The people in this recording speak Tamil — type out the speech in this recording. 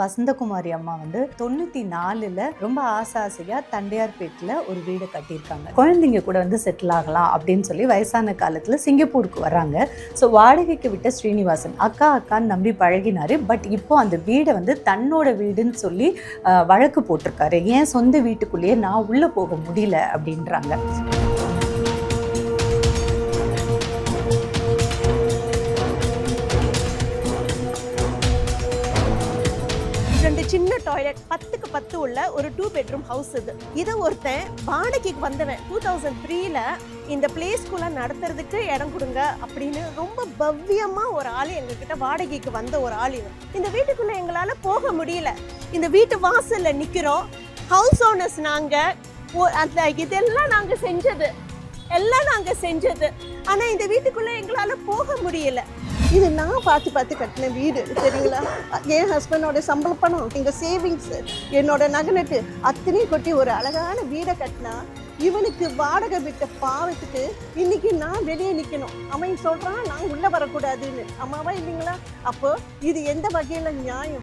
வசந்தகுமாரி அம்மா வந்து 94ல் ரொம்ப ஆசையா தண்டையார்பேட்டில் ஒரு வீடு கட்டியிருக்காங்க. குழந்தைங்க கூட வந்து செட்டில் ஆகலாம் அப்படின்னு சொல்லி வயசான காலத்தில் சிங்கப்பூருக்கு வராங்க. ஸோ வாடகைக்கு விட்ட ஸ்ரீனிவாசன் அக்கான்னு நம்பி பழகினாரு. பட் இப்போ அந்த வீடை வந்து தன்னோட வீடுன்னு சொல்லி வழக்கு போட்டிருக்காரு. ஏன் சொந்த வீட்டுக்குள்ளேயே நான் உள்ளே போக முடியல அப்படின்றாங்க. சின்ன டாய்லெட் 10க்கு 10 உள்ள ஒரு 2 பெட்ரூம் ஹவுஸ் இது ஒருத்தன் வாடகைக்கு வந்தவன் 2003ல இந்த பிளே ஸ்கூலை நடத்துறதுக்கு இடம் கொடுங்க அப்படின்னு ரொம்ப பவ்யமா ஒரு ஆள் எங்ககிட்ட வாடகைக்கு வந்த ஒரு ஆள். இந்த வீட்டுக்குள்ள எங்களால போக முடியல. இந்த வீட்டு வாசல்ல நிக்கிறோம். ஹவுஸ் ஓனர்ஸ் நாங்க. இதெல்லாம் நாங்க செஞ்சது ஆனா இந்த வீட்டுக்குள்ள எங்களால போக முடியல. இது நான் பார்த்து கட்டின வீடு தெரியுங்களா. என் ஹஸ்பண்டோட சம்பள பணம், எங்கள் சேவிங்ஸ், என்னோட நகனட்டு அத்தனையும் கொட்டி ஒரு அழகான வீடை கட்டினா இவனுக்கு வாடகை விட்ட பாவத்துக்கு இன்னைக்கு நான் வெளியே நிற்கணும். அவன் சொல்கிறான் நான் உள்ளே வரக்கூடாதுன்னு. அம்மாவா இல்லைங்களா? அப்போ இது எந்த வகையில் நியாயம்?